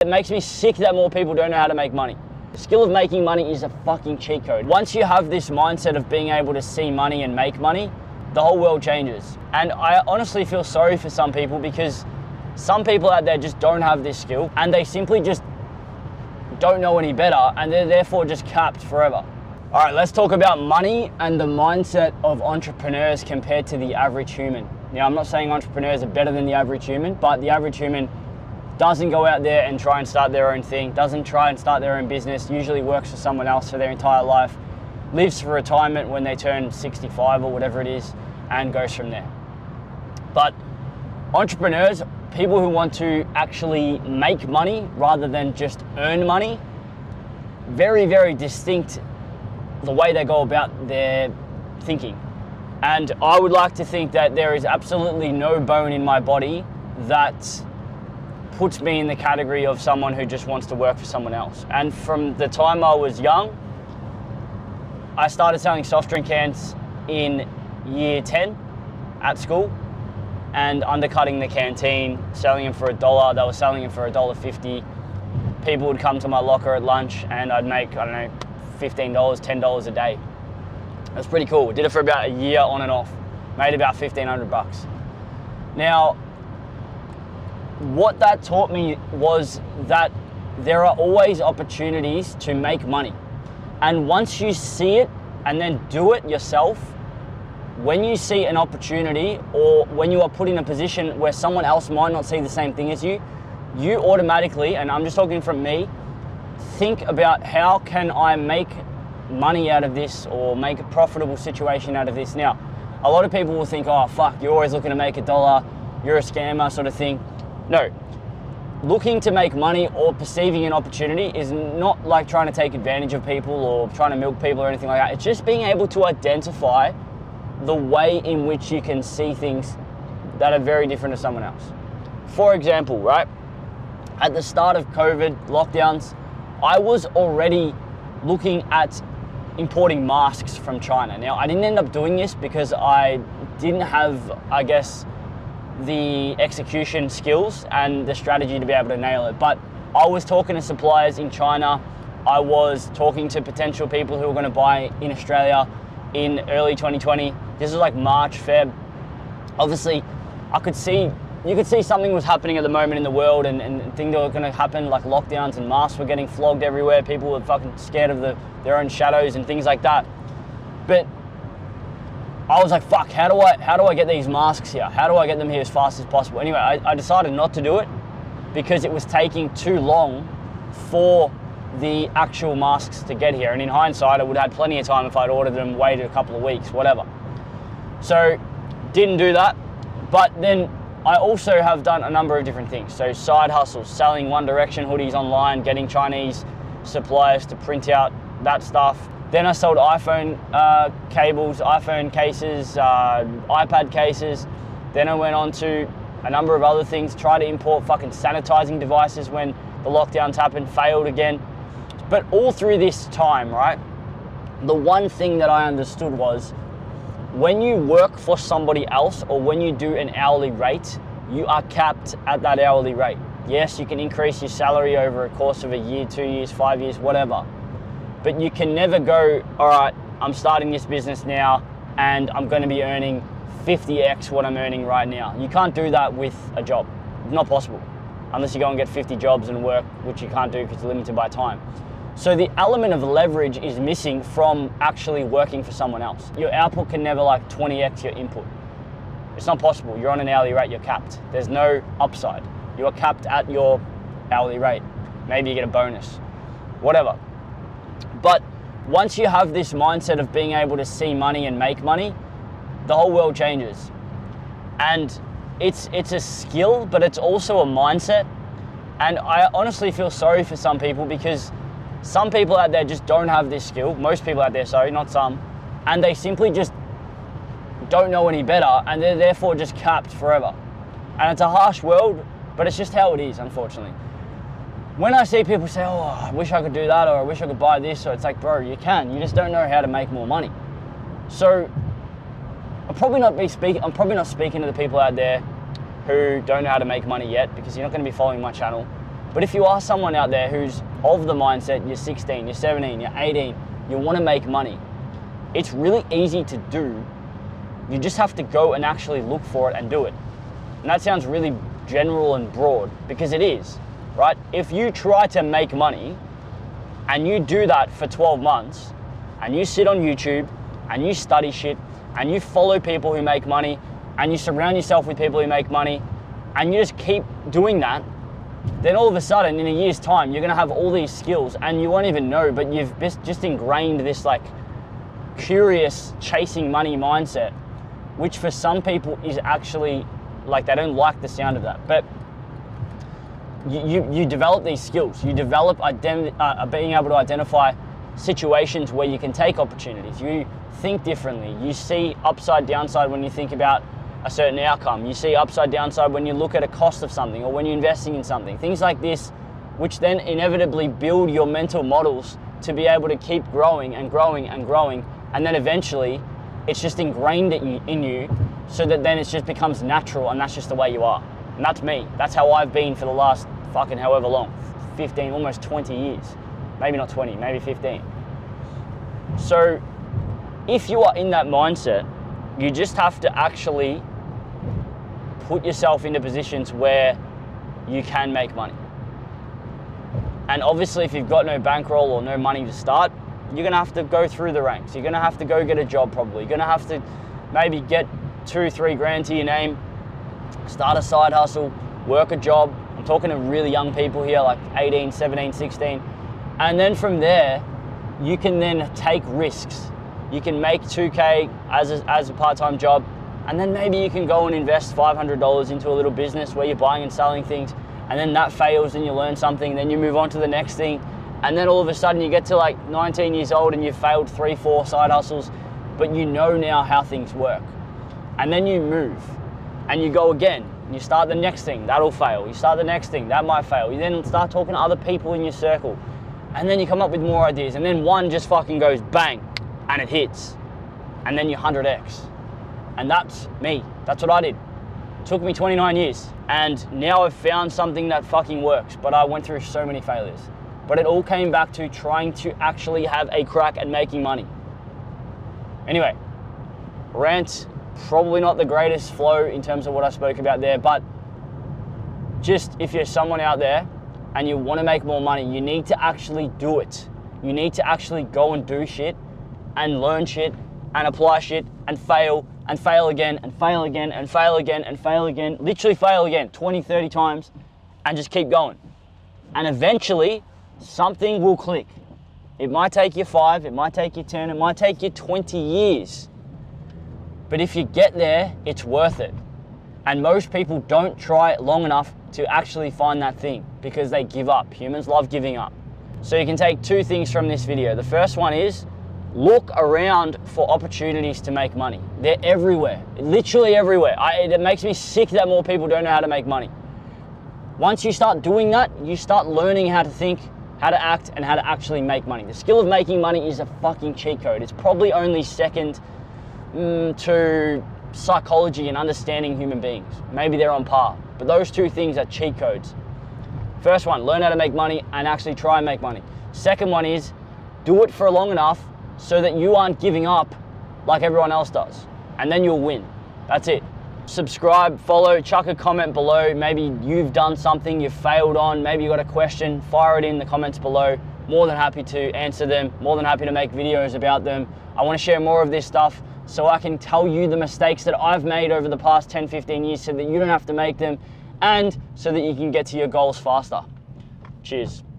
It makes me sick that more people don't know how to make money. The skill of making money is a fucking cheat code. Once you have this mindset of being able to see money and make money, the whole world changes. And I honestly feel sorry for some people because some people out there just don't have this skill and they simply just don't know any better and they're therefore just capped forever. All right, let's talk about money and the mindset of entrepreneurs compared to the average human. Now, I'm not saying entrepreneurs are better than the average human, but the average human doesn't go out there and try and start their own thing, doesn't try and start their own business, usually works for someone else for their entire life, lives for retirement when they turn 65 or whatever it is, and goes from there. But entrepreneurs, people who want to actually make money rather than just earn money, very, very distinct the way they go about their thinking. And I would like to think that there is absolutely no bone in my body that puts me in the category of someone who just wants to work for someone else. And from the time I was young, I started selling soft drink cans in year 10 at school and undercutting the canteen, selling them for $1. They were selling them for $1.50. People would come to my locker at lunch and I'd make, I don't know, $15, $10 a day. It was pretty cool. Did it for about a year on and off. Made about 1,500 bucks. Now, what that taught me was that there are always opportunities to make money. And once you see it and then do it yourself, when you see an opportunity or when you are put in a position where someone else might not see the same thing as you, you automatically, and I'm just talking from me, think about how can I make money out of this or make a profitable situation out of this. Now, a lot of people will think, oh fuck, you're always looking to make $1, you're a scammer sort of thing. No, looking to make money or perceiving an opportunity is not like trying to take advantage of people or trying to milk people or anything like that. It's just being able to identify the way in which you can see things that are very different to someone else. For example, right, at the start of COVID lockdowns, I was already looking at importing masks from China. Now, I didn't end up doing this because I didn't have, I guess, the execution skills and the strategy to be able to nail it. But I was talking to suppliers in China. I was talking to potential people who were going to buy in Australia in early 2020. This was like March, Feb. Obviously, you could see something was happening at the moment in the world and things that were going to happen, like lockdowns and masks were getting flogged everywhere. People were fucking scared of their own shadows and things like that. But I was like, fuck, how do I get these masks here? How do I get them here as fast as possible? Anyway, I decided not to do it because it was taking too long for the actual masks to get here. And in hindsight, I would have had plenty of time if I'd ordered them, waited a couple of weeks, whatever. So, didn't do that. But then I also have done a number of different things. So side hustles, selling One Direction hoodies online, getting Chinese suppliers to print out that stuff. Then I sold iPhone cables, iPhone cases, iPad cases. Then I went on to a number of other things, tried to import fucking sanitizing devices when the lockdowns happened, failed again. But all through this time, right, the one thing that I understood was when you work for somebody else or when you do an hourly rate, you are capped at that hourly rate. Yes, you can increase your salary over a course of a year, 2 years, 5 years, whatever. But you can never go, all right, I'm starting this business now and I'm going to be earning 50x what I'm earning right now. You can't do that with a job. It's not possible. Unless you go and get 50 jobs and work, which you can't do because you're limited by time. So the element of leverage is missing from actually working for someone else. Your output can never like 20x your input. It's not possible. You're on an hourly rate, you're capped. There's no upside. You are capped at your hourly rate. Maybe you get a bonus, whatever. But once you have this mindset of being able to see money and make money, the whole world changes. And it's a skill, but it's also a mindset. And I honestly feel sorry for some people because some people out there just don't have this skill. Most people out there, sorry, not some. And they simply just don't know any better and they're therefore just capped forever. And it's a harsh world, but it's just how it is, unfortunately. When I see people say, oh, I wish I could do that, or I wish I could buy this, or it's like, bro, you can. You just don't know how to make more money. So I'm probably not speaking to the people out there who don't know how to make money yet, because you're not going to be following my channel. But if you are someone out there who's of the mindset, you're 16, you're 17, you're 18, you want to make money, it's really easy to do. You just have to go and actually look for it and do it. And that sounds really general and broad, because it is, right? If you try to make money and you do that for 12 months and you sit on YouTube and you study shit and you follow people who make money and you surround yourself with people who make money and you just keep doing that, then all of a sudden in a year's time, you're gonna have all these skills and you won't even know, but you've just ingrained this like curious chasing money mindset, which for some people is actually like, they don't like the sound of that. But you develop these skills. You develop being able to identify situations where you can take opportunities. You think differently. You see upside, downside when you think about a certain outcome. You see upside, downside when you look at a cost of something or when you're investing in something. Things like this, which then inevitably build your mental models to be able to keep growing and growing and growing. And then eventually it's just ingrained in you so that then it just becomes natural, and that's just the way you are. And that's me. That's how I've been for the last fucking however long, 15, almost 20 years. Maybe not 20, maybe 15. So if you are in that mindset, you just have to actually put yourself into positions where you can make money. And obviously if you've got no bankroll or no money to start, you're gonna have to go through the ranks. You're gonna have to go get a job probably. You're gonna have to maybe get 2-3 grand to your name, start a side hustle, work a job. I'm talking to really young people here, like 18, 17, 16. And then from there, you can then take risks. You can make 2K as a part-time job, and then maybe you can go and invest $500 into a little business where you're buying and selling things, and then that fails and you learn something, then you move on to the next thing, and then all of a sudden you get to like 19 years old and you've failed 3-4 side hustles, but you know now how things work. And then you move and you go again. You start the next thing, that'll fail. You start the next thing, that might fail. You then start talking to other people in your circle, and then you come up with more ideas, and then one just fucking goes bang, and it hits. And then you 100x. And that's me. That's what I did. It took me 29 years. And now I've found something that fucking works, but I went through so many failures. But it all came back to trying to actually have a crack at making money. Anyway, rant, probably not the greatest flow in terms of what I spoke about there, but just if you're someone out there and you want to make more money, you need to actually do it. You need to actually go and do shit and learn shit and apply shit and fail again and fail again and fail again and fail again, literally fail again 20, 30 times, and just keep going. And eventually something will click. It might take you 5, it might take you 10, it might take you 20 years. But if you get there, it's worth it. And most people don't try it long enough to actually find that thing because they give up. Humans love giving up. So you can take 2 things from this video. The first one is look around for opportunities to make money. They're everywhere, literally everywhere. It makes me sick that more people don't know how to make money. Once you start doing that, you start learning how to think, how to act, and how to actually make money. The skill of making money is a fucking cheat code. It's probably only second to psychology and understanding human beings. Maybe they're on par, but those 2 things are cheat codes. First one, learn how to make money and actually try and make money. Second one is do it for long enough so that you aren't giving up like everyone else does, and then you'll win. That's it. Subscribe, follow, chuck a comment below. Maybe you've done something you've failed on, maybe you got a question, fire it in the comments below. More than happy to answer them, more than happy to make videos about them. I want to share more of this stuff so I can tell you the mistakes that I've made over the past 10, 15 years so that you don't have to make them, and so that you can get to your goals faster. Cheers.